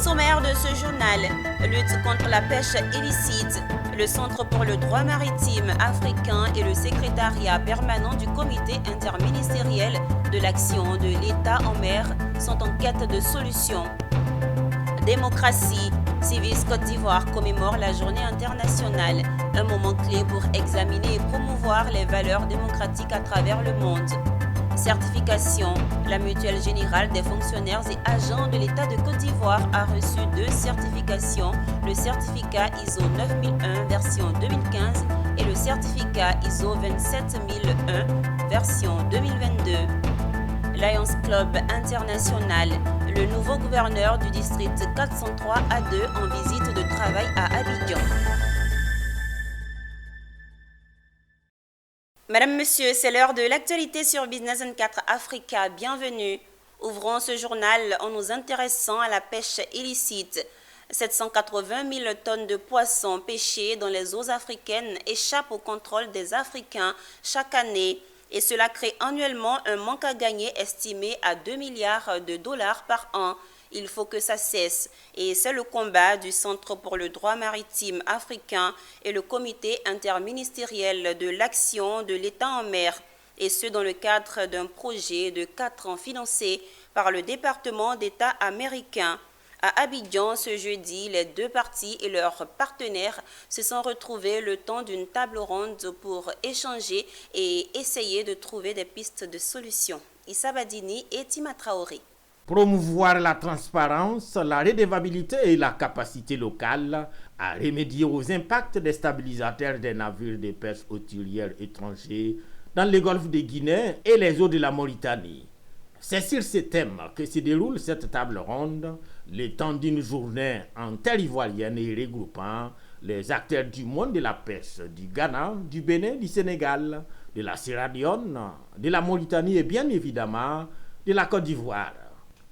sommaire de ce journal, lutte contre la pêche illicite. Le Centre pour le droit maritime africain et le secrétariat permanent du comité interministériel de l'action de l'État en mer sont en quête de solutions. Démocratie, Civis Côte d'Ivoire commémore la journée internationale, un moment clé pour examiner et promouvoir les valeurs démocratiques à travers le monde. Certification, la Mutuelle Générale des fonctionnaires et agents de l'État de Côte d'Ivoire a reçu 2 certifications, le certificat ISO 9001 version 2015 et le certificat ISO 27001 version 2022. Lions Club International, le nouveau gouverneur du district 403A2 en visite de travail à Abidjan. Madame, Monsieur, c'est l'heure de l'actualité sur Business 24 Africa. Bienvenue. Ouvrons ce journal en nous intéressant à la pêche illicite. 780 000 tonnes de poissons pêchés dans les eaux africaines échappent au contrôle des Africains chaque année. Et cela crée annuellement un manque à gagner estimé à 2 milliards de dollars par an. Il faut que ça cesse. Et c'est le combat du Centre pour le droit maritime africain et le comité interministériel de l'action de l'État en mer. Et ce, dans le cadre d'un projet de 4 ans financé par le département d'État américain. À Abidjan, ce jeudi, les 2 parties et leurs partenaires se sont retrouvés le temps d'une table ronde pour échanger et essayer de trouver des pistes de solutions. Issa Badini et Tima Traoré. Promouvoir la transparence, la redevabilité et la capacité locale à remédier aux impacts déstabilisateurs des navires de pêche hauturière étrangers dans le golfe de Guinée et les eaux de la Mauritanie. C'est sur ces thèmes que se déroule cette table ronde, le temps d'une journée en terre ivoirienne et regroupant les acteurs du monde de la pêche du Ghana, du Bénin, du Sénégal, de la Sierra Leone, de la Mauritanie et bien évidemment de la Côte d'Ivoire.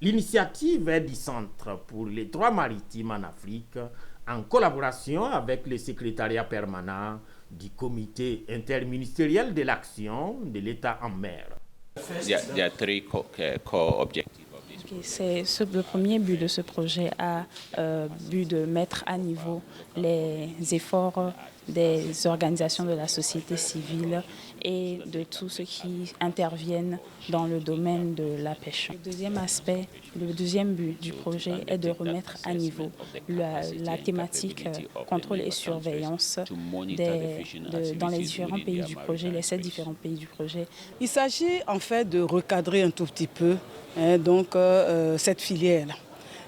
L'initiative est du Centre pour les droits maritimes en Afrique en collaboration avec le secrétariat permanent du comité interministériel de l'action de l'État en mer. There are 3 core objectives. Le premier but de ce projet a but de mettre à niveau les efforts des organisations de la société civile et de tous ceux qui interviennent dans le domaine de la pêche. Le deuxième but du projet est de remettre à niveau la thématique contrôle et surveillance dans les différents pays du projet, les 7 différents pays du projet. Il s'agit en fait de recadrer un tout petit peu cette filière-là.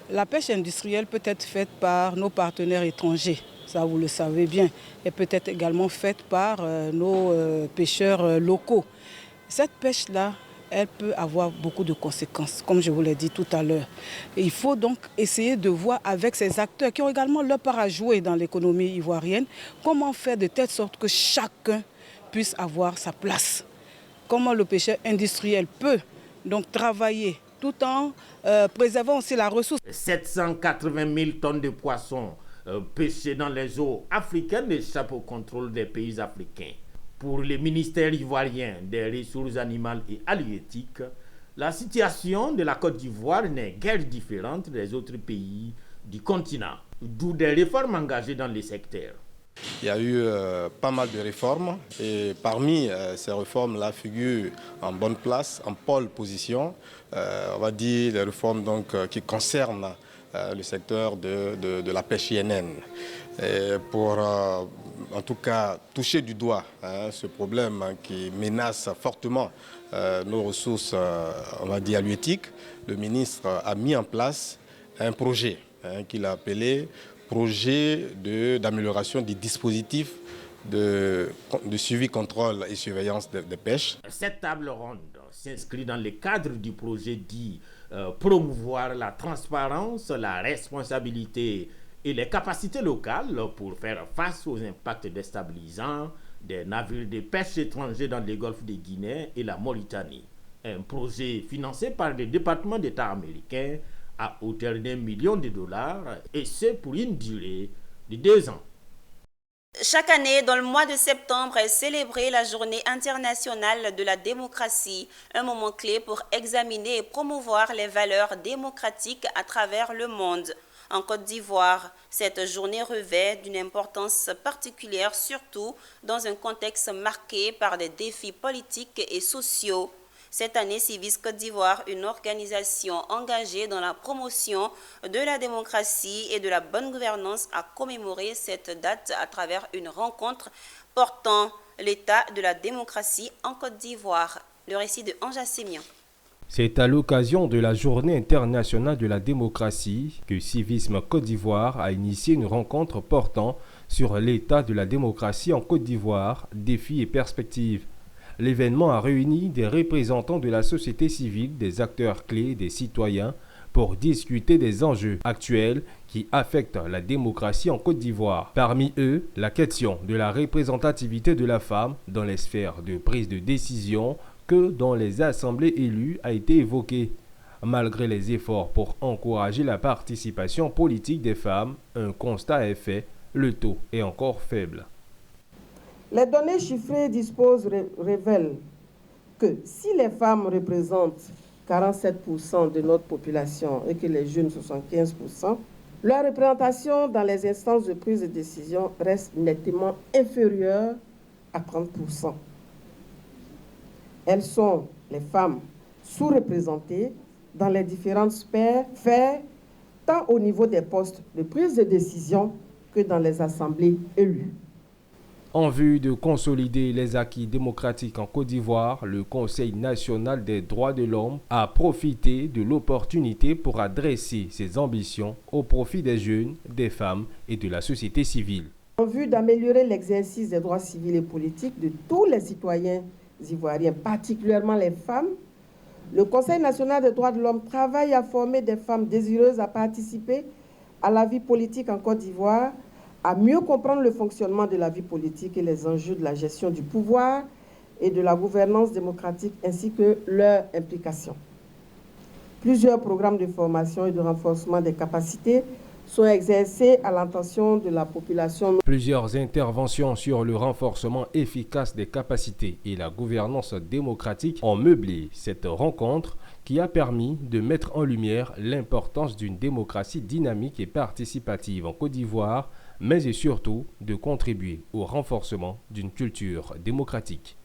La pêche industrielle peut être faite par nos partenaires étrangers, ça vous le savez bien, et peut être également faite par nos pêcheurs locaux. Cette pêche-là, elle peut avoir beaucoup de conséquences, comme je vous l'ai dit tout à l'heure. Il faut donc essayer de voir avec ces acteurs qui ont également leur part à jouer dans l'économie ivoirienne, comment faire de telle sorte que chacun puisse avoir sa place. Comment le pêcheur industriel peut donc travailler tout en préservant aussi la ressource. 780 000 tonnes de poissons pêchés dans les eaux africaines échappent au contrôle des pays africains. Pour le ministère ivoirien des ressources animales et halieutiques, la situation de la Côte d'Ivoire n'est guère différente des autres pays du continent, d'où des réformes engagées dans les secteurs. Il y a eu pas mal de réformes et parmi ces réformes-là figurent en bonne place, en pole position, on va dire les réformes donc, qui concernent le secteur de la pêche INN. Et pour en tout cas toucher du doigt ce problème qui menace fortement nos ressources on va dire halieutiques, le ministre a mis en place un projet qu'il a appelé projet d'amélioration des dispositifs de suivi, contrôle et surveillance des pêches. Cette table ronde s'inscrit dans le cadre du projet dit promouvoir la transparence, la responsabilité et les capacités locales pour faire face aux impacts déstabilisants des navires de pêche étrangers dans les golfes de Guinée et la Mauritanie. Un projet financé par le département d'État américain à hauteur d'1 million de dollars et ce pour une durée de 2 ans. Chaque année, dans le mois de septembre, est célébrée la Journée internationale de la démocratie, un moment clé pour examiner et promouvoir les valeurs démocratiques à travers le monde. en Côte d'Ivoire. Cette journée revêt d'une importance particulière, surtout dans un contexte marqué par des défis politiques et sociaux. Cette année, Civis Côte d'Ivoire, une organisation engagée dans la promotion de la démocratie et de la bonne gouvernance, a commémoré cette date à travers une rencontre portant l'état de la démocratie en Côte d'Ivoire. Le récit de Anja Sémian. C'est à l'occasion de la Journée internationale de la démocratie que Civisme Côte d'Ivoire a initié une rencontre portant sur l'état de la démocratie en Côte d'Ivoire, défis et perspectives. L'événement a réuni des représentants de la société civile, des acteurs clés, des citoyens, pour discuter des enjeux actuels qui affectent la démocratie en Côte d'Ivoire. Parmi eux, la question de la représentativité de la femme dans les sphères de prise de décision que dans les assemblées élues a été évoquée. Malgré les efforts pour encourager la participation politique des femmes, un constat est fait, le taux est encore faible. Les données chiffrées disposent révèlent que si les femmes représentent 47% de notre population et que les jeunes 75%, leur représentation dans les instances de prise de décision reste nettement inférieure à 30%. Elles sont, les femmes, sous-représentées dans les différentes sphères, tant au niveau des postes de prise de décision que dans les assemblées élues. En vue de consolider les acquis démocratiques en Côte d'Ivoire, le Conseil national des droits de l'homme a profité de l'opportunité pour adresser ses ambitions au profit des jeunes, des femmes et de la société civile. En vue d'améliorer l'exercice des droits civils et politiques de tous les citoyens ivoiriens, particulièrement les femmes, le Conseil national des droits de l'homme travaille à former des femmes désireuses à participer à la vie politique en Côte d'Ivoire, à mieux comprendre le fonctionnement de la vie politique et les enjeux de la gestion du pouvoir et de la gouvernance démocratique ainsi que leur implication. Plusieurs programmes de formation et de renforcement des capacités sont exercés à l'intention de la population. Plusieurs interventions sur le renforcement efficace des capacités et la gouvernance démocratique ont meublé cette rencontre qui a permis de mettre en lumière l'importance d'une démocratie dynamique et participative en Côte d'Ivoire, mais et surtout de contribuer au renforcement d'une culture démocratique.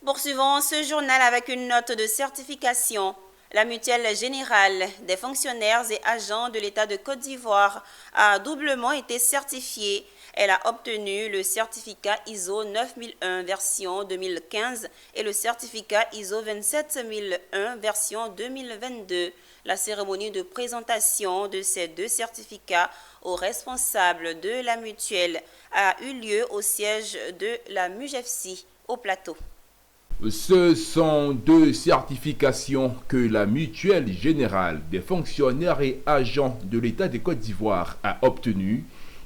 Poursuivons ce journal avec une note de certification. La Mutuelle Générale des fonctionnaires et agents de l'État de Côte d'Ivoire a doublement été certifiée. Elle a obtenu le certificat ISO 9001 version 2015 et le certificat ISO 27001 version 2022. La cérémonie de présentation de ces deux certificats aux responsables de la mutuelle a eu lieu au siège de la MUGEFSI au Plateau. Ce sont deux certifications que la Mutuelle Générale des fonctionnaires et agents de l'État de Côte d'Ivoire a obtenues.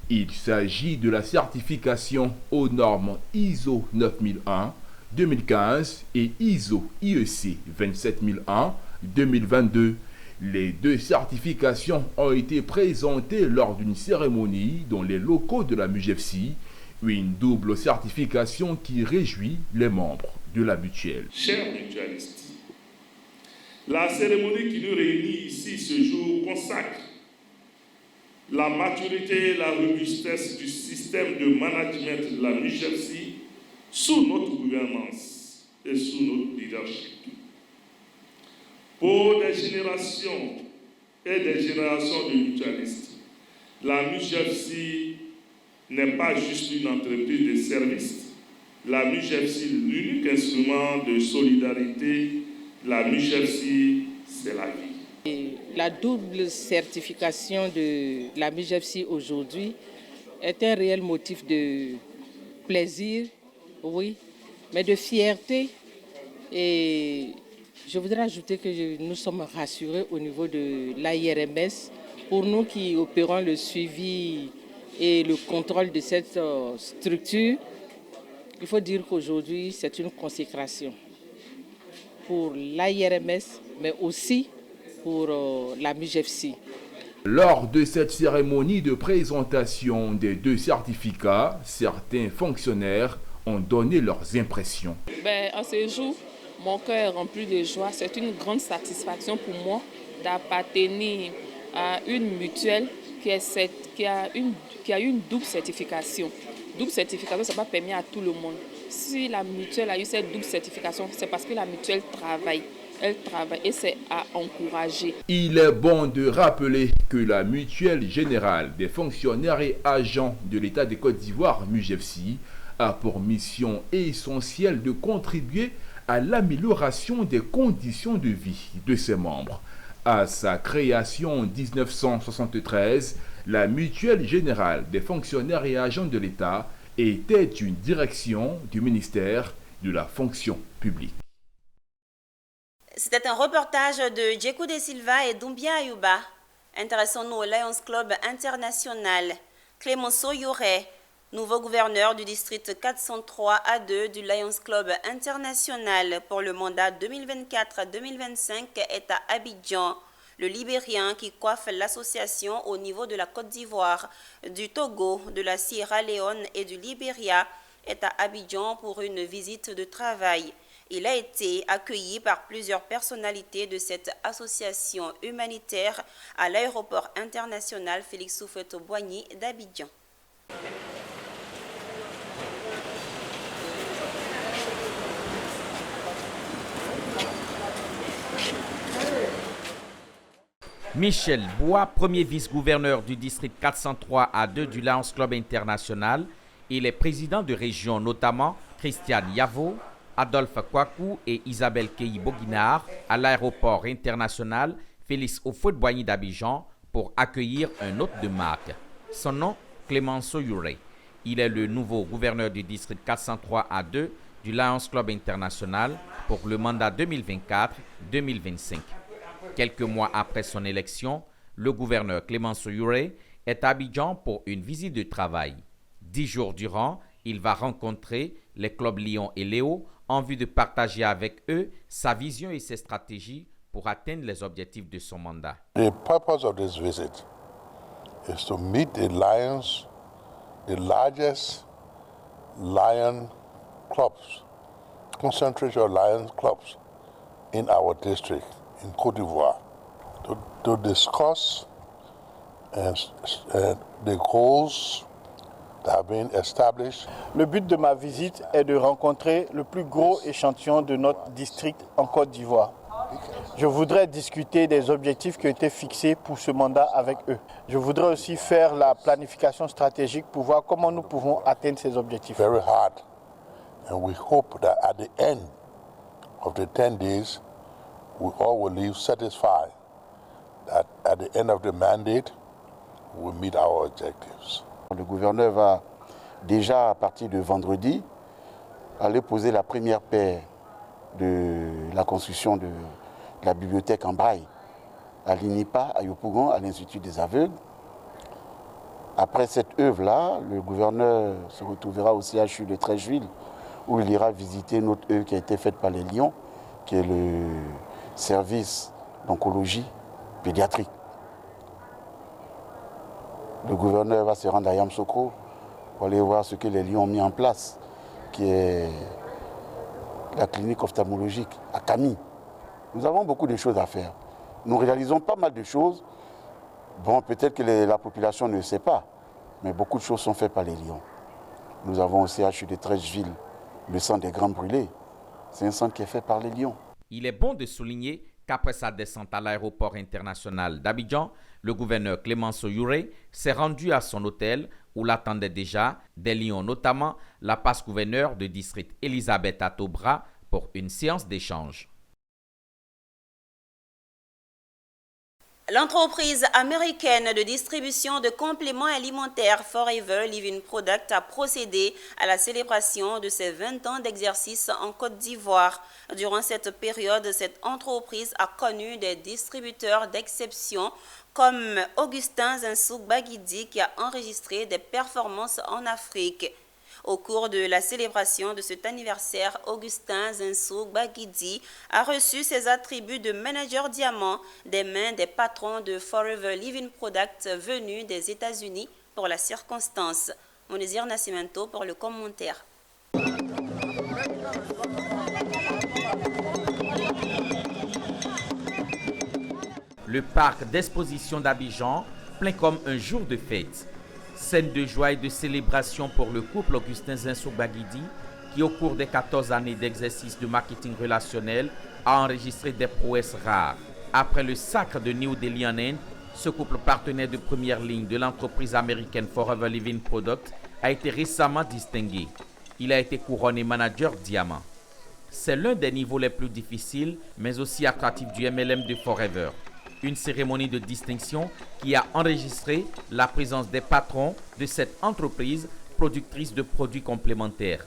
Il s'agit de la certification aux normes ISO 9001 2015 et ISO IEC 27001 2022. Les deux certifications ont été présentées lors d'une cérémonie dans les locaux de la MUGEFSI, une double certification qui réjouit les membres de la mutuelle. Chers mutualistes, la cérémonie qui nous réunit ici ce jour consacre la maturité et la robustesse du système de management de la MUGEFSI sous notre gouvernance et sous notre leadership. Pour des générations et des générations de mutualistes, la MUGEFSI n'est pas juste une entreprise de services. La MUGEFSI, l'unique instrument de solidarité, la MUGEFSI, c'est la vie. Et la double certification de la MUGEFSI aujourd'hui est un réel motif de plaisir, oui, mais de fierté. Et je voudrais ajouter que nous sommes rassurés au niveau de l'AIRMS. Pour nous qui opérons le suivi et le contrôle de cette structure, il faut dire qu'aujourd'hui, c'est une consécration pour l'AIRMS, mais aussi pour la MUGEFSI. Lors de cette cérémonie de présentation des deux certificats, certains fonctionnaires ont donné leurs impressions. En ce jour, mon cœur est rempli de joie. C'est une grande satisfaction pour moi d'appartenir à une mutuelle qui a une double certification. Double certification, ça n'a pas permis à tout le monde. Si la mutuelle a eu cette double certification, c'est parce que la mutuelle travaille. Elle travaille et c'est à encourager. Il est bon de rappeler que la Mutuelle Générale des Fonctionnaires et Agents de l'État de Côte d'Ivoire, MUGEFSI, a pour mission essentielle de contribuer à l'amélioration des conditions de vie de ses membres. À sa création en 1973, la Mutuelle Générale des Fonctionnaires et Agents de l'État était une direction du ministère de la Fonction publique. C'était un reportage de Djekou De Silva et Doumbia Ayouba. Intéressons-nous au Lions Club International. Clémenceau Yoré, nouveau gouverneur du district 403A2 du Lions Club International pour le mandat 2024-2025 est à Abidjan. Le Libérien qui coiffe l'association au niveau de la Côte d'Ivoire, du Togo, de la Sierra Leone et du Libéria est à Abidjan pour une visite de travail. Il a été accueilli par plusieurs personnalités de cette association humanitaire à l'aéroport international Félix Houphouët-Boigny d'Abidjan. Michel Bois, premier vice-gouverneur du district 403A2 du Lions Club International, et les présidents de région, notamment Christiane Yavo, Adolphe Kwaku et Isabelle Keyi-Boguinard à l'aéroport international Félix Houphouët-Boigny d'Abidjan pour accueillir un hôte de marque. Son nom, Clémenceau Yoré. Il est le nouveau gouverneur du district 403A2 du Lions Club International pour le mandat 2024-2025. Quelques mois après son élection, le gouverneur Clémenceau Yoré est à Abidjan pour une visite de travail. 10 jours durant, il va rencontrer les clubs Lyon et Léo en vue de partager avec eux sa vision et ses stratégies pour atteindre les objectifs de son mandat. The purpose of this visit is to meet the Lions, the largest Lion clubs, concentration Lion clubs in our district in Côte d'Ivoire, to discuss the goals that have been established. Le but de ma visite est de rencontrer le plus gros échantillon de notre district en Côte d'Ivoire. Je voudrais discuter des objectifs qui ont été fixés pour ce mandat avec eux. Je voudrais aussi faire la planification stratégique pour voir comment nous pouvons atteindre ces objectifs. Very hard, and we hope that at the end of the 10 days, we all will leave satisfied that at the end of the mandate, we meet our objectives. Le gouverneur va déjà, à partir de vendredi, aller poser la première pierre de la construction de la bibliothèque en braille à l'INIPA, à Yopougon, à l'Institut des aveugles. Après cette œuvre-là, le gouverneur se retrouvera au CHU de Treichville, où il ira visiter notre œuvre qui a été faite par les Lions, qui est le service d'oncologie pédiatrique. Le gouverneur va se rendre à Yamoussoukro pour aller voir ce que les Lions ont mis en place, qui est la clinique ophtalmologique à Camille. Nous avons beaucoup de choses à faire. Nous réalisons pas mal de choses. Bon, peut-être que la population ne sait pas, mais beaucoup de choses sont faites par les Lions. Nous avons au CHU de Treichville le centre des Grands Brûlés. C'est un centre qui est fait par les Lions. Il est bon de souligner qu'après sa descente à l'aéroport international d'Abidjan, le gouverneur Clémenceau Yoré s'est rendu à son hôtel où l'attendaient déjà des Lions, notamment la passe-gouverneur de district Elisabeth Atobra pour une séance d'échange. L'entreprise américaine de distribution de compléments alimentaires Forever Living Product a procédé à la célébration de ses 20 ans d'exercice en Côte d'Ivoire. Durant cette période, cette entreprise a connu des distributeurs d'exception comme Augustin Zinsouk Baguidi qui a enregistré des performances en Afrique. Au cours de la célébration de cet anniversaire, Augustin Zinsouk Baguidi a reçu ses attributs de manager diamant des mains des patrons de Forever Living Product venus des États-Unis pour la circonstance. Monésir Nascimento pour le commentaire. Le le parc d'exposition d'Abidjan, plein comme un jour de fête. Scène de joie et de célébration pour le couple Augustin Zinsou-Baguidi, qui au cours des 14 années d'exercice de marketing relationnel a enregistré des prouesses rares. Après le sacre de New Delhi en Inde, ce couple partenaire de première ligne de l'entreprise américaine Forever Living Products a été récemment distingué. Il a été couronné manager diamant. C'est l'un des niveaux les plus difficiles, mais aussi attractifs du MLM de Forever. Une cérémonie de distinction qui a enregistré la présence des patrons de cette entreprise productrice de produits complémentaires.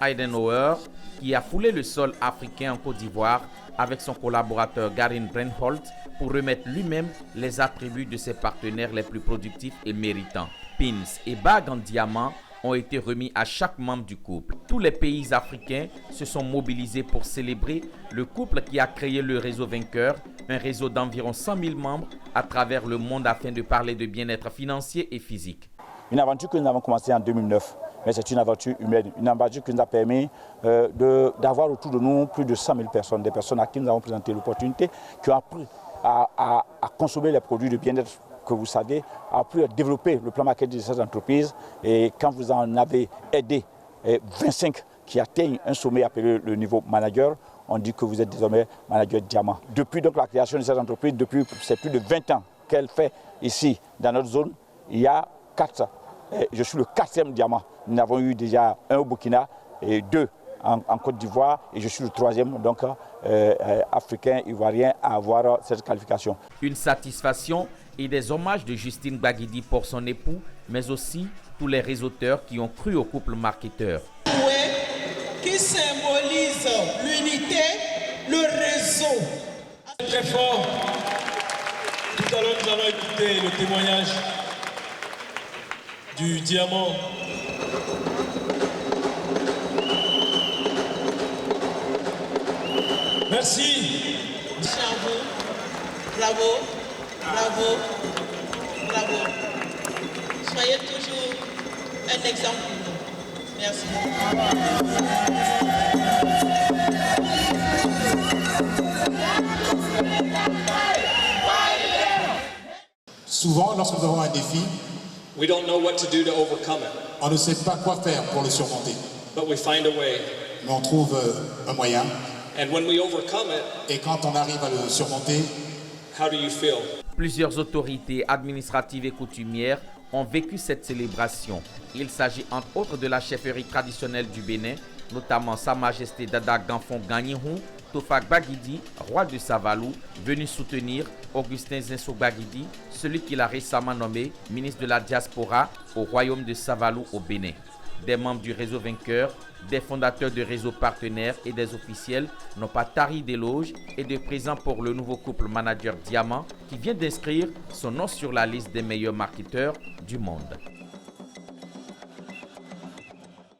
Eisenhower, qui a foulé le sol africain en Côte d'Ivoire avec son collaborateur Garin Brenholt pour remettre lui-même les attributs de ses partenaires les plus productifs et méritants. Pins et bagues en diamant ont été remis à chaque membre du couple. Tous les pays africains se sont mobilisés pour célébrer le couple qui a créé le réseau Vainqueur, un réseau d'environ 100 000 membres à travers le monde afin de parler de bien-être financier et physique. Une aventure que nous avons commencée en 2009, mais c'est une aventure humaine, une aventure qui nous a permis d'avoir autour de nous plus de 100 000 personnes, des personnes à qui nous avons présenté l'opportunité, qui ont appris à consommer les produits de bien-être que vous savez, a pu développer le plan marketing de cette entreprise. Et quand vous en avez aidé 25 qui atteignent un sommet appelé le niveau manager, on dit que vous êtes désormais manager diamant. Depuis donc la création de cette entreprise, depuis c'est plus de 20 ans qu'elle fait ici dans notre zone, il y a 4. Je suis le 4e diamant. Nous avons eu déjà 1 au Burkina et 2 en Côte d'Ivoire et je suis le 3e donc africain ivoirien à avoir cette qualification. Une satisfaction et des hommages de Justine Baguidi pour son époux, mais aussi tous les réseauteurs qui ont cru au couple marketeur. Qui symbolise l'unité, le réseau. Très fort. Tout à l'heure, nous allons écouter le témoignage du diamant. Merci. Bravo, bravo, bravo, bravo. Soyez toujours un exemple pour nous. Merci. Souvent, lorsque nous avons un défi, we don't know what to do to overcome it. On ne sait pas quoi faire pour le surmonter. But we find a way. Mais on trouve un moyen. And when we overcome it, et quand on arrive à le surmonter, how do you feel? Plusieurs autorités administratives et coutumières ont vécu cette célébration. Il s'agit entre autres de la chefferie traditionnelle du Bénin, notamment Sa Majesté Dada Ganfon Gagnihoun, Tofak Baguidi, roi de Savalou, venu soutenir Augustin Zinsou Baguidi, celui qu'il a récemment nommé ministre de la diaspora au royaume de Savalou au Bénin. Des membres du réseau Vainqueur, des fondateurs de réseaux partenaires et des officiels n'ont pas tari d'éloges et de présents pour le nouveau couple manager Diamant qui vient d'inscrire son nom sur la liste des meilleurs marketeurs du monde.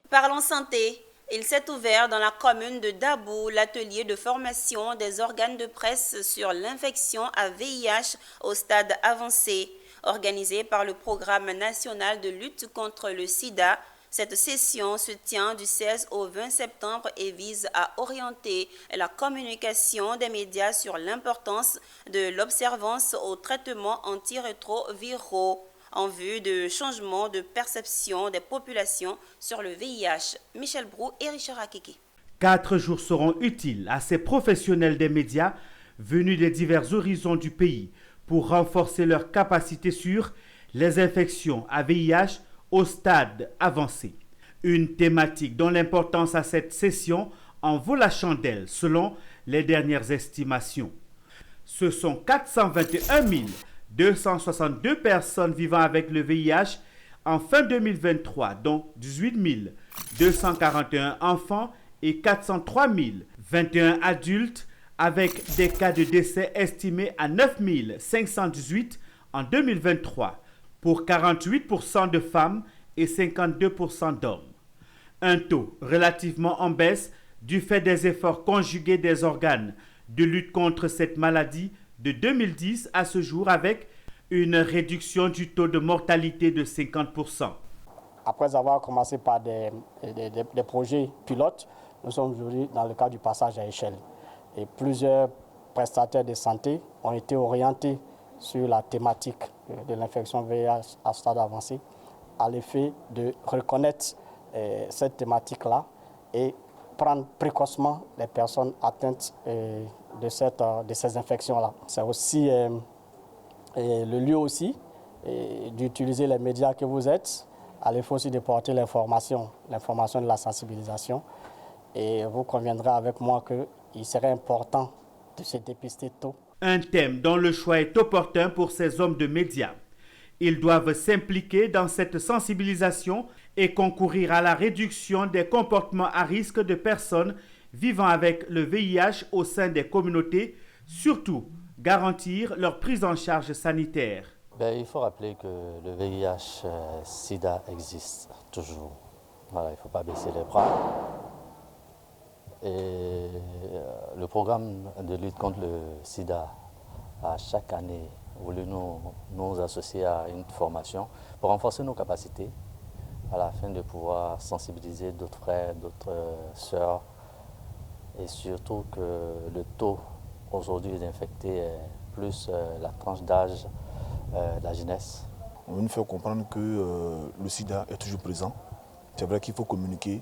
Parlons santé. Il s'est ouvert dans la commune de Dabou l'atelier de formation des organes de presse sur l'infection à VIH au stade avancé, organisé par le Programme national de lutte contre le sida. Cette session se tient du 16 au 20 septembre et vise à orienter la communication des médias sur l'importance de l'observance aux traitements antirétroviraux en vue de changement de perception des populations sur le VIH. Michel Brou et Richard Akiki. 4 jours seront utiles à ces professionnels des médias venus des divers horizons du pays pour renforcer leur capacité sur les infections à VIH au stade avancé. Une thématique dont l'importance à cette session en vaut la chandelle selon les dernières estimations. Ce sont 421 262 personnes vivant avec le VIH en fin 2023, dont 18 241 enfants et 403 021 adultes, avec des cas de décès estimés à 9 518 en 2023, pour 48% de femmes et 52% d'hommes. Un taux relativement en baisse du fait des efforts conjugués des organes de lutte contre cette maladie de 2010 à ce jour, avec une réduction du taux de mortalité de 50%. Après avoir commencé par des projets pilotes, nous sommes aujourd'hui dans le cadre du passage à échelle. Et plusieurs prestataires de santé ont été orientés sur la thématique de l'infection VIH à stade avancé, à l'effet de reconnaître cette thématique-là et prendre précocement les personnes atteintes de ces infections-là. C'est aussi le lieu aussi d'utiliser les médias que vous êtes, à l'effet aussi de porter l'information de la sensibilisation. Et vous conviendrez avec moi qu'il serait important de se dépister tôt. Un thème dont le choix est opportun pour ces hommes de médias. Ils doivent s'impliquer dans cette sensibilisation et concourir à la réduction des comportements à risque de personnes vivant avec le VIH au sein des communautés, surtout garantir leur prise en charge sanitaire. Il faut rappeler que le VIH-Sida existe toujours. Voilà, il ne faut pas baisser les bras. Et le programme de lutte contre le sida a chaque année voulu nous associer à une formation pour renforcer nos capacités afin de pouvoir sensibiliser d'autres frères, d'autres sœurs et surtout que le taux aujourd'hui d'infectés est plus la tranche d'âge de la jeunesse. On veut nous faire comprendre que le sida est toujours présent. C'est vrai qu'il faut communiquer.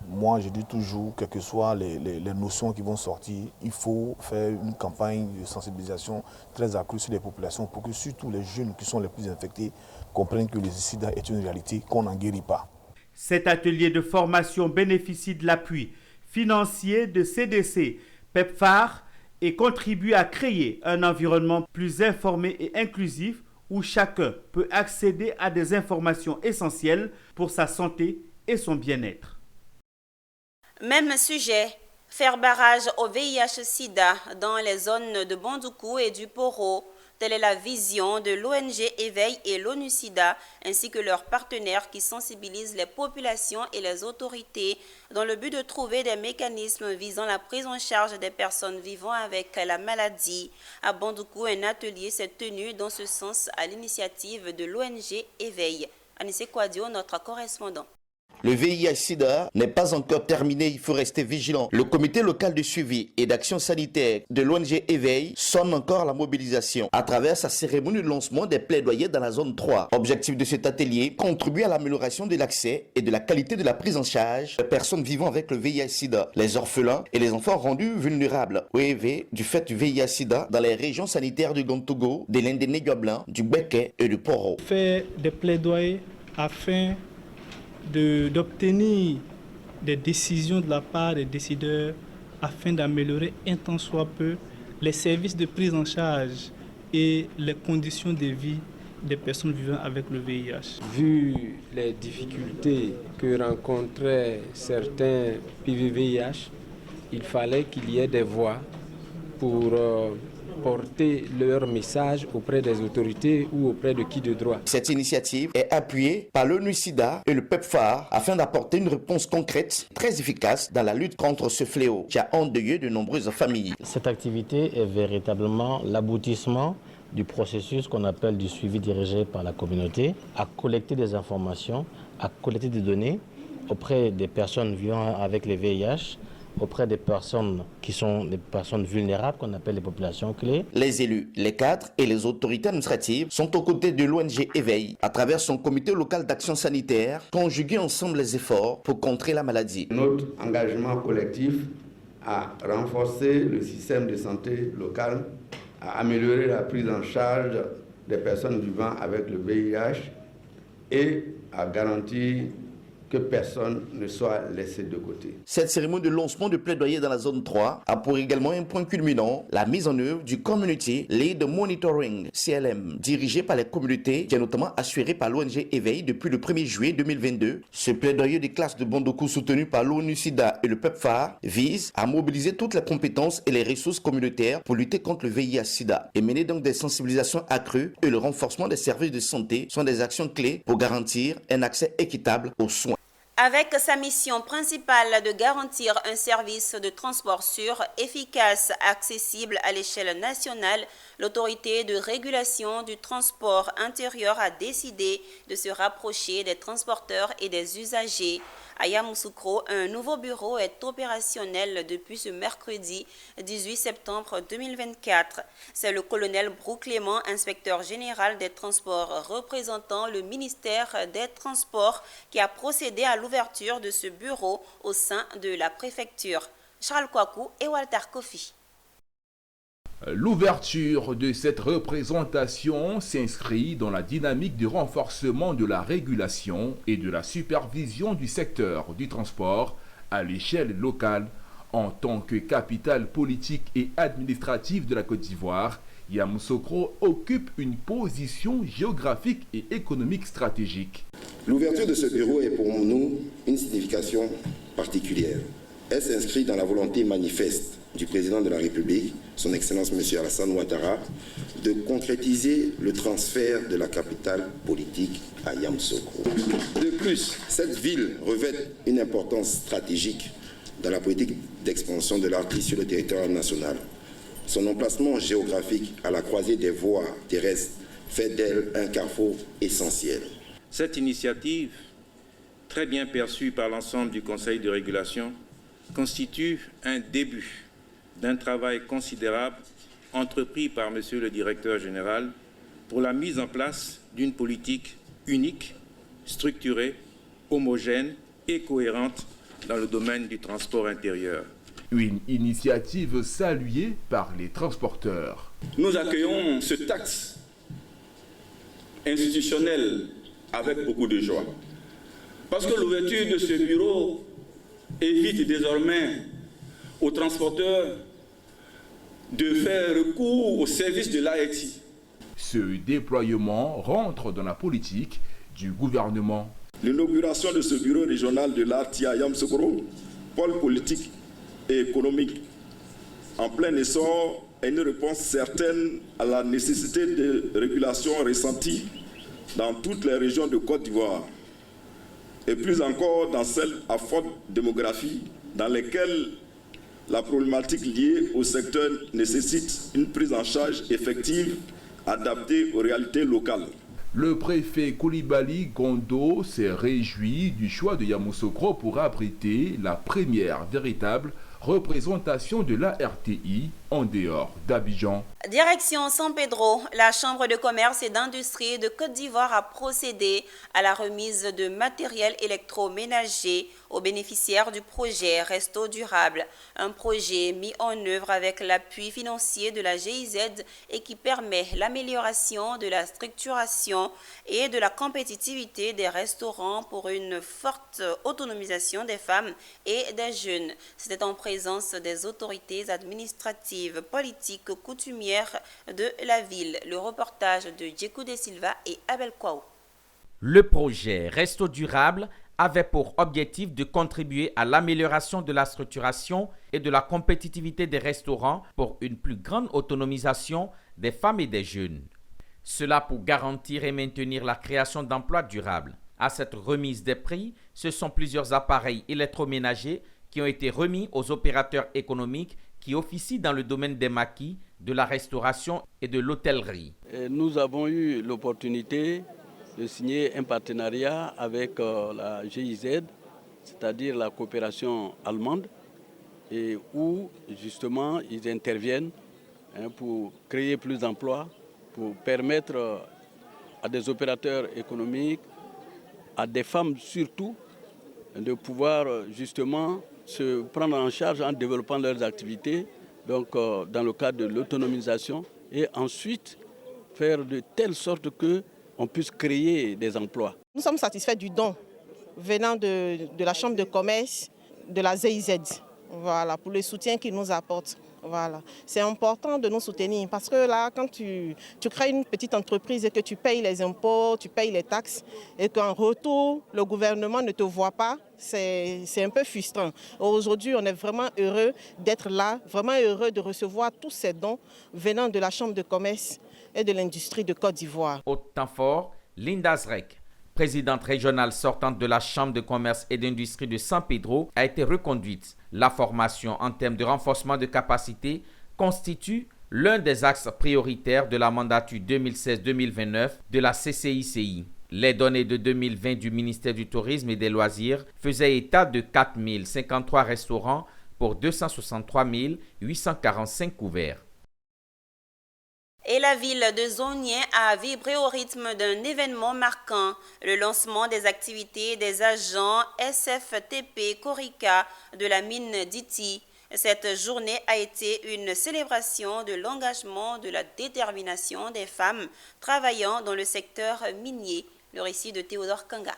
Moi, je dis toujours, quelles que soient les notions qui vont sortir, il faut faire une campagne de sensibilisation très accrue sur les populations pour que surtout les jeunes qui sont les plus infectés comprennent que le sida est une réalité, qu'on n'en guérit pas. Cet atelier de formation bénéficie de l'appui financier de CDC, PEPFAR et contribue à créer un environnement plus informé et inclusif où chacun peut accéder à des informations essentielles pour sa santé et son bien-être. Même sujet, faire barrage au VIH-Sida dans les zones de Bandoukou et du Poro. Telle est la vision de l'ONG Éveil et l'ONU-SIDA, ainsi que leurs partenaires qui sensibilisent les populations et les autorités dans le but de trouver des mécanismes visant la prise en charge des personnes vivant avec la maladie. À Bandoukou, un atelier s'est tenu dans ce sens à l'initiative de l'ONG Éveil. Anissé Kouadio, notre correspondant. Le VIH-Sida n'est pas encore terminé, il faut rester vigilant. Le comité local de suivi et d'action sanitaire de l'ONG Éveil sonne encore la mobilisation à travers sa cérémonie de lancement des plaidoyers dans la zone 3. Objectif de cet atelier, contribuer à l'amélioration de l'accès et de la qualité de la prise en charge des personnes vivant avec le VIH-Sida, les orphelins et les enfants rendus vulnérables au EV du fait du VIH-Sida dans les régions sanitaires du Gantogo, de l'Indéné-Blanc, du Béké et du Poro. Faire des plaidoyers afin d'obtenir des décisions de la part des décideurs afin d'améliorer un tant soit peu les services de prise en charge et les conditions de vie des personnes vivant avec le VIH. Vu les difficultés que rencontraient certains PV-VIH, il fallait qu'il y ait des voix pour porter leur message auprès des autorités ou auprès de qui de droit. Cette initiative est appuyée par l'ONU-SIDA et le PEPFAR afin d'apporter une réponse concrète, très efficace dans la lutte contre ce fléau qui a endeuillé de nombreuses familles. Cette activité est véritablement l'aboutissement du processus qu'on appelle du suivi dirigé par la communauté, à collecter des informations, à collecter des données auprès des personnes vivant avec le VIH, auprès des personnes qui sont des personnes vulnérables, qu'on appelle les populations clés. Les élus, les cadres et les autorités administratives sont aux côtés de l'ONG Éveil, à travers son comité local d'action sanitaire, conjuguer ensemble les efforts pour contrer la maladie. Notre engagement collectif à renforcer le système de santé local, à améliorer la prise en charge des personnes vivant avec le VIH et à garantir que personne ne soit laissé de côté. Cette cérémonie de lancement de plaidoyer dans la zone 3 a pour également un point culminant la mise en œuvre du Community Lead Monitoring, CLM, dirigé par les communautés, qui est notamment assuré par l'ONG Éveil depuis le 1er juillet 2022. Ce plaidoyer des classes de Bandoukou soutenu par l'ONU-SIDA et le PEPFAR vise à mobiliser toutes les compétences et les ressources communautaires pour lutter contre le VIH-Sida et mener donc des sensibilisations accrues et le renforcement des services de santé sont des actions clés pour garantir un accès équitable aux soins. Avec sa mission principale de garantir un service de transport sûr, efficace, accessible à l'échelle nationale, l'autorité de régulation du transport intérieur a décidé de se rapprocher des transporteurs et des usagers. À Yamoussoukro, un nouveau bureau est opérationnel depuis ce mercredi 18 septembre 2024. C'est le colonel Brou Clément, inspecteur général des transports représentant le ministère des Transports, qui a procédé à l'ouverture de ce bureau au sein de la préfecture. Charles Kouakou et Walter Kofi. L'ouverture de cette représentation s'inscrit dans la dynamique de renforcement de la régulation et de la supervision du secteur du transport à l'échelle locale. En tant que capitale politique et administrative de la Côte d'Ivoire, Yamoussoukro occupe une position géographique et économique stratégique. L'ouverture de ce bureau est pour nous une signification particulière. Elle s'inscrit dans la volonté manifeste du président de la République, son Excellence M. Alassane Ouattara, de concrétiser le transfert de la capitale politique à Yamoussoukro. De plus, cette ville revêt une importance stratégique dans la politique d'expansion de l'artiste sur le territoire national. Son emplacement géographique à la croisée des voies terrestres fait d'elle un carrefour essentiel. Cette initiative, très bien perçue par l'ensemble du Conseil de régulation, constitue un début d'un travail considérable entrepris par M. le Directeur général pour la mise en place d'une politique unique, structurée, homogène et cohérente dans le domaine du transport intérieur. Une initiative saluée par les transporteurs. Nous accueillons ce taxe institutionnel avec beaucoup de joie, parce que l'ouverture de ce bureau évite désormais aux transporteurs de faire recours au service de l'AETI. Ce déploiement rentre dans la politique du gouvernement. L'inauguration de ce bureau régional de l'ARTI à Yamoussoukro, pôle politique et économique en plein essor, est une réponse certaine à la nécessité de régulation ressentie dans toutes les régions de Côte d'Ivoire, et plus encore dans celles à forte démographie, dans lesquelles la problématique liée au secteur nécessite une prise en charge effective, adaptée aux réalités locales. Le préfet Koulibaly Gondo s'est réjoui du choix de Yamoussoukro pour abriter la première véritable représentation de la RTI en dehors d'Abidjan. Direction San Pedro, la Chambre de commerce et d'industrie de Côte d'Ivoire a procédé à la remise de matériel électroménager aux bénéficiaires du projet Resto Durable, un projet mis en œuvre avec l'appui financier de la GIZ et qui permet l'amélioration de la structuration et de la compétitivité des restaurants pour une forte autonomisation des femmes et des jeunes. C'était en présence des autorités administratives, politiques, coutumières de la ville. Le reportage de Djekou de Silva et Abel Kouaou. Le projet Resto Durable avait pour objectif de contribuer à l'amélioration de la structuration et de la compétitivité des restaurants pour une plus grande autonomisation des femmes et des jeunes. Cela pour garantir et maintenir la création d'emplois durables. À cette remise des prix, ce sont plusieurs appareils électroménagers qui ont été remis aux opérateurs économiques qui officient dans le domaine des maquis, de la restauration et de l'hôtellerie. Nous avons eu l'opportunité de signer un partenariat avec la GIZ, c'est-à-dire la coopération allemande, et où justement ils interviennent pour créer plus d'emplois, pour permettre à des opérateurs économiques, à des femmes surtout, de pouvoir justement se prendre en charge en développant leurs activités, donc dans le cadre de l'autonomisation, et ensuite faire de telle sorte qu'on puisse créer des emplois. Nous sommes satisfaits du don venant de la Chambre de commerce de la GIZ, voilà, pour le soutien qu'ils nous apportent. Voilà. C'est important de nous soutenir parce que là, quand tu crées une petite entreprise et que tu payes les impôts, tu payes les taxes et qu'en retour, le gouvernement ne te voit pas, c'est un peu frustrant. Aujourd'hui, on est vraiment heureux d'être là, vraiment heureux de recevoir tous ces dons venant de la Chambre de commerce et de l'industrie de Côte d'Ivoire. Au temps fort, Linda Zrek, présidente régionale sortante de la Chambre de commerce et d'industrie de San Pedro, a été reconduite. La formation en termes de renforcement de capacité constitue l'un des axes prioritaires de la mandature 2016-2029 de la CCICI. Les données de 2020 du ministère du Tourisme et des Loisirs faisaient état de 4 053 restaurants pour 263 845 couverts. Et la ville de Zonien a vibré au rythme d'un événement marquant, le lancement des activités des agents SFTP Corica de la mine d'Iti. Cette journée a été une célébration de l'engagement, de la détermination des femmes travaillant dans le secteur minier. Le récit de Théodore Kanga.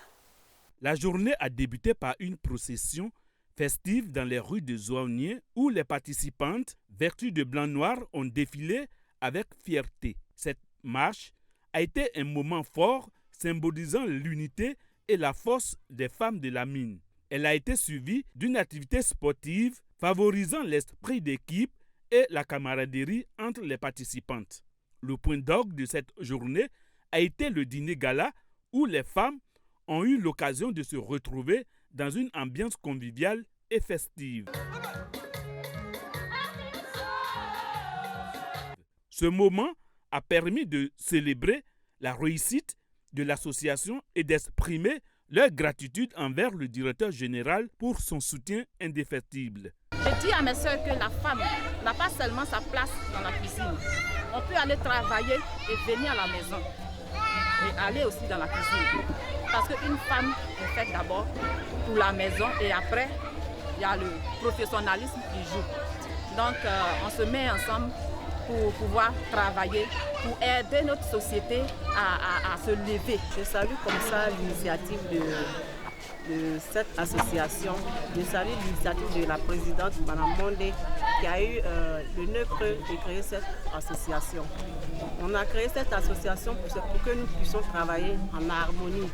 La journée a débuté par une procession festive dans les rues de Zonien où les participantes, vêtues de blanc-noir, ont défilé avec fierté. Cette marche a été un moment fort symbolisant l'unité et la force des femmes de la mine. Elle a été suivie d'une activité sportive favorisant l'esprit d'équipe et la camaraderie entre les participantes. Le point d'orgue de cette journée a été le dîner gala où les femmes ont eu l'occasion de se retrouver dans une ambiance conviviale et festive. Ce moment a permis de célébrer la réussite de l'association et d'exprimer leur gratitude envers le directeur général pour son soutien indéfectible. Je dis à mes soeurs que la femme n'a pas seulement sa place dans la cuisine. On peut aller travailler et venir à la maison et aller aussi dans la cuisine. Parce qu'une femme est faite d'abord pour la maison et après, il y a le professionnalisme qui joue. Donc, on se met ensemble pour pouvoir travailler, pour aider notre société à se lever. Je salue comme ça l'initiative de cette association. Je salue l'initiative de la présidente, Mme Mondé, qui a eu le nœud creux de créer cette association. On a créé cette association pour que nous puissions travailler en harmonie,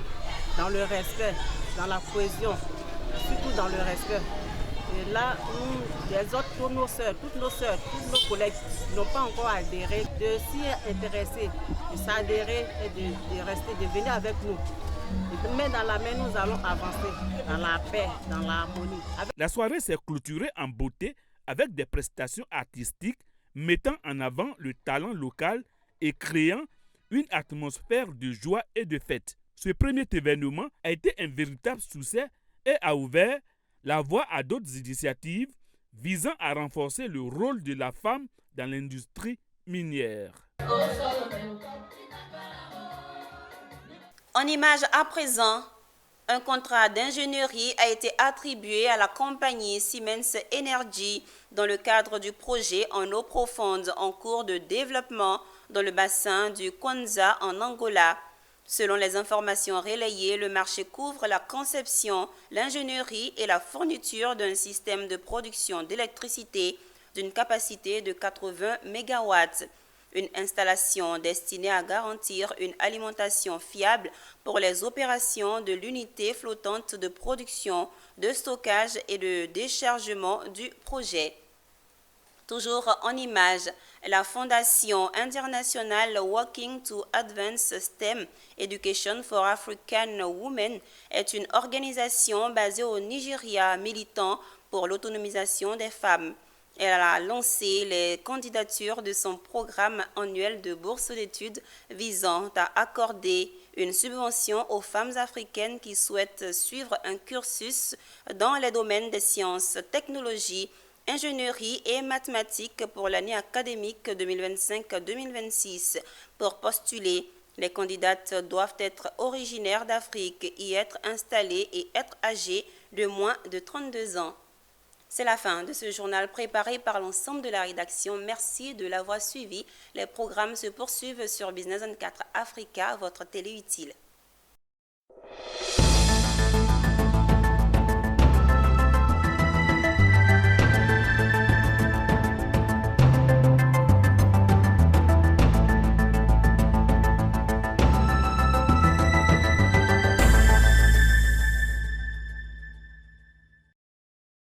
dans le respect, dans la cohésion, surtout dans le respect. Et là, nous, les autres, toutes nos soeurs, tous nos collègues n'ont pas encore adhéré, de s'y intéresser, de s'adhérer et de rester, de venir avec nous. Mais dans la main, nous allons avancer dans la paix, dans l'harmonie. La soirée s'est clôturée en beauté avec des prestations artistiques mettant en avant le talent local et créant une atmosphère de joie et de fête. Ce premier événement a été un véritable succès et a ouvert la voie à d'autres initiatives visant à renforcer le rôle de la femme dans l'industrie minière. En image à présent, un contrat d'ingénierie a été attribué à la compagnie Siemens Energy dans le cadre du projet en eau profonde en cours de développement dans le bassin du Kwanza en Angola. Selon les informations relayées, le marché couvre la conception, l'ingénierie et la fourniture d'un système de production d'électricité d'une capacité de 80 MW. Une installation destinée à garantir une alimentation fiable pour les opérations de l'unité flottante de production, de stockage et de déchargement du projet. Toujours en images, la Fondation internationale Working to Advance STEM Education for African Women est une organisation basée au Nigeria militant pour l'autonomisation des femmes. Elle a lancé les candidatures de son programme annuel de bourse d'études visant à accorder une subvention aux femmes africaines qui souhaitent suivre un cursus dans les domaines des sciences, technologies, ingénierie et mathématiques pour l'année académique 2025-2026. Pour postuler, les candidates doivent être originaires d'Afrique, y être installées et être âgées de moins de 32 ans. C'est la fin de ce journal préparé par l'ensemble de la rédaction. Merci de l'avoir suivi. Les programmes se poursuivent sur Business 24 Africa, votre télé utile.